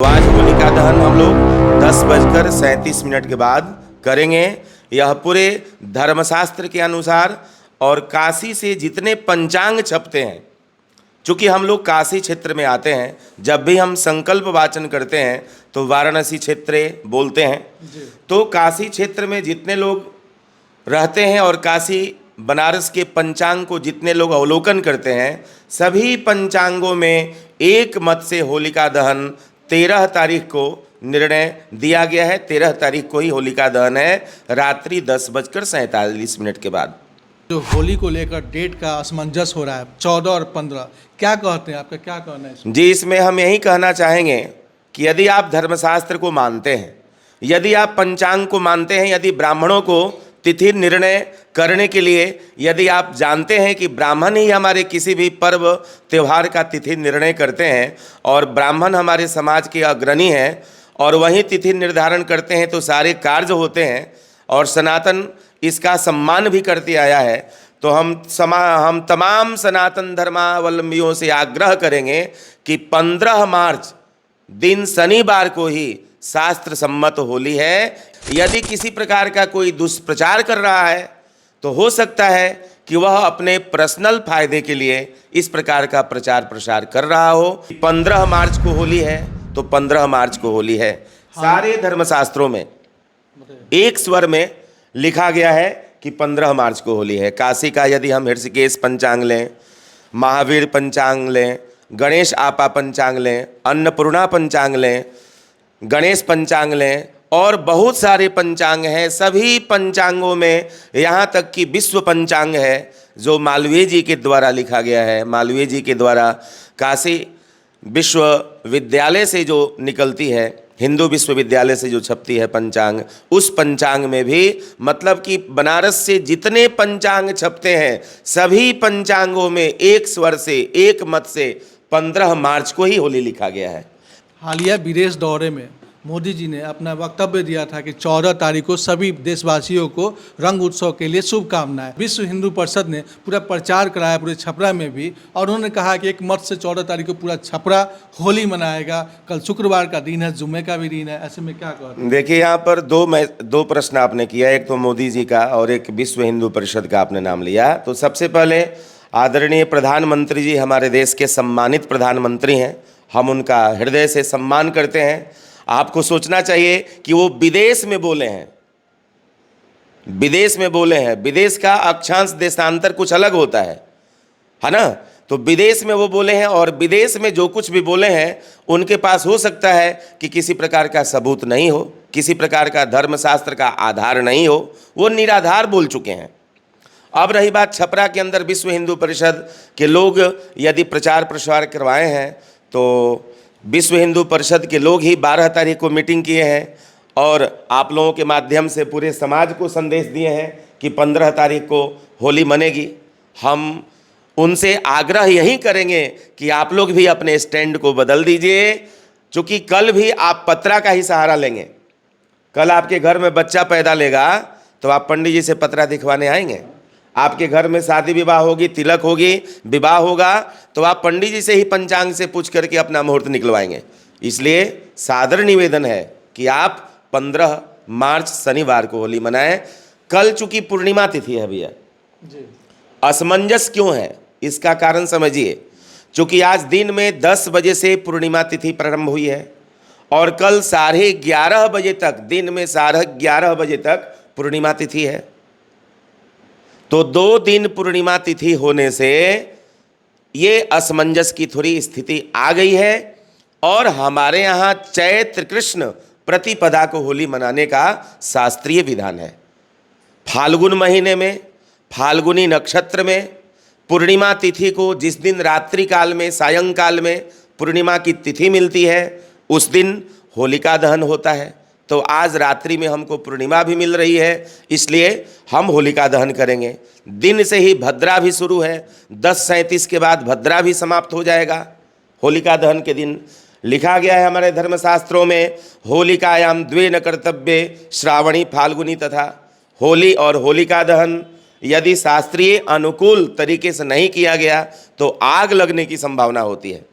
तो आज होलिका दहन हम लोग 10:37 के बाद करेंगे। यह पूरे धर्मशास्त्र के अनुसार और काशी से जितने पंचांग छपते हैं, चूँकि हम लोग काशी क्षेत्र में आते हैं, जब भी हम संकल्प वाचन करते हैं तो वाराणसी क्षेत्र बोलते हैं। तो काशी क्षेत्र में जितने लोग रहते हैं और काशी बनारस के पंचांग को जितने लोग अवलोकन करते हैं, सभी पंचांगों में एक मत से होलिका दहन 13 तारीख को निर्णय दिया गया है। 13 तारीख को ही होलिका दहन है, रात्रि 10:47 के बाद। जो होली को लेकर डेट का असमंजस हो रहा है 14 और 15, क्या कहते हैं, आपका क्या कहना है इसमें? जी, इसमें हम यही कहना चाहेंगे कि यदि आप धर्मशास्त्र को मानते हैं, यदि आप पंचांग को मानते हैं, यदि ब्राह्मणों को तिथि निर्णय करने के लिए यदि आप जानते हैं कि ब्राह्मण ही हमारे किसी भी पर्व त्यौहार का तिथि निर्णय करते हैं और ब्राह्मण हमारे समाज के अग्रणी हैं और वही तिथि निर्धारण करते हैं, तो सारे कार्य होते हैं और सनातन इसका सम्मान भी करते आया है। तो हम तमाम सनातन धर्मावलंबियों से आग्रह करेंगे कि 15 मार्च दिन शनिवार को ही शास्त्र सम्मत होली है। यदि किसी प्रकार का कोई दुष्प्रचार कर रहा है तो हो सकता है कि वह अपने पर्सनल फायदे के लिए इस प्रकार का प्रचार प्रसार कर रहा हो। 15 मार्च को होली है तो 15 मार्च को होली है। सारे धर्मशास्त्रों में एक स्वर में लिखा गया है कि 15 मार्च को होली है। काशी का यदि हम ऋषिकेश पंचांग लें, महावीर पंचांग लें, गणेश आपा पंचांग लें, अन्नपूर्णा पंचांग लें, गणेश पंचांग लें और बहुत सारे पंचांग हैं, सभी पंचांगों में यहाँ तक कि विश्व पंचांग है जो मालवीय जी के द्वारा लिखा गया है। मालवीय जी के द्वारा काशी विश्वविद्यालय से जो निकलती है, हिंदू विश्वविद्यालय से जो छपती है पंचांग, उस पंचांग में भी मतलब कि बनारस से जितने पंचांग छपते हैं, सभी पंचांगों में एक स्वर से एक मत से 15 मार्च को ही होली लिखा गया है। हालिया विदेश दौरे में मोदी जी ने अपना वक्तव्य दिया था कि 14 तारीख को सभी देशवासियों को रंग उत्सव के लिए शुभकामनाएं। विश्व हिंदू परिषद ने पूरा प्रचार कराया पूरे छपरा में भी, और उन्होंने कहा कि एक मत से 14 तारीख को पूरा छपरा होली मनाएगा। कल शुक्रवार का दिन है, जुम्मे का भी दिन है, ऐसे में क्या कहते हैं? देखिए, यहाँ पर दो प्रश्न आपने किया, एक तो मोदी जी का और एक विश्व हिंदू परिषद का आपने नाम लिया। तो सबसे पहले आदरणीय प्रधानमंत्री जी हमारे देश के सम्मानित प्रधानमंत्री हैं, हम उनका हृदय से सम्मान करते हैं। आपको सोचना चाहिए कि वो विदेश में बोले हैं, विदेश में बोले हैं। विदेश का अक्षांश देशांतर कुछ अलग होता है ना? तो विदेश में वो बोले हैं और विदेश में जो कुछ भी बोले हैं उनके पास हो सकता है कि किसी प्रकार का सबूत नहीं हो, किसी प्रकार का धर्मशास्त्र का आधार नहीं हो, वो निराधार बोल चुके हैं। अब रही बात छपरा के अंदर विश्व हिंदू परिषद के लोग यदि प्रचार प्रसार करवाए हैं, तो विश्व हिंदू परिषद के लोग ही 12 तारीख को मीटिंग किए हैं और आप लोगों के माध्यम से पूरे समाज को संदेश दिए हैं कि 15 तारीख को होली मनेगी। हम उनसे आग्रह यही करेंगे कि आप लोग भी अपने स्टैंड को बदल दीजिए, क्योंकि कल भी आप पत्रा का ही सहारा लेंगे। कल आपके घर में बच्चा पैदा लेगा तो आप पंडित जी से पत्रा दिखवाने आएंगे। आपके घर में शादी विवाह होगी, तिलक होगी, विवाह होगा, तो आप पंडित जी से ही पंचांग से पूछ करके अपना मुहूर्त निकलवाएंगे। इसलिए सादर निवेदन है कि आप 15 मार्च शनिवार को होली मनाएं। कल चूंकि पूर्णिमा तिथि है भैया, असमंजस क्यों है इसका कारण समझिए। चूंकि आज दिन में 10 बजे से पूर्णिमा तिथि प्रारंभ हुई है और कल 11:30 बजे तक, दिन में 11:30 बजे तक पूर्णिमा तिथि है। तो 2 दिन पूर्णिमा तिथि होने से ये असमंजस की थोड़ी स्थिति आ गई है और हमारे यहाँ चैत्र कृष्ण प्रतिपदा को होली मनाने का शास्त्रीय विधान है। फाल्गुन महीने में, फाल्गुनी नक्षत्र में पूर्णिमा तिथि को जिस दिन रात्रि काल में, सायंकाल में पूर्णिमा की तिथि मिलती है, उस दिन होलिका दहन होता है। तो आज रात्रि में हमको पूर्णिमा भी मिल रही है, इसलिए हम होलिका दहन करेंगे। दिन से ही भद्रा भी शुरू है, 10:37 के बाद भद्रा भी समाप्त हो जाएगा। होलिका दहन के दिन लिखा गया है हमारे धर्मशास्त्रों में, होलिकायाम द्वे न कर्तव्ये श्रावणी फाल्गुनी तथा। होली और होलिका दहन यदि शास्त्रीय अनुकूल तरीके से नहीं किया गया तो आग लगने की संभावना होती है।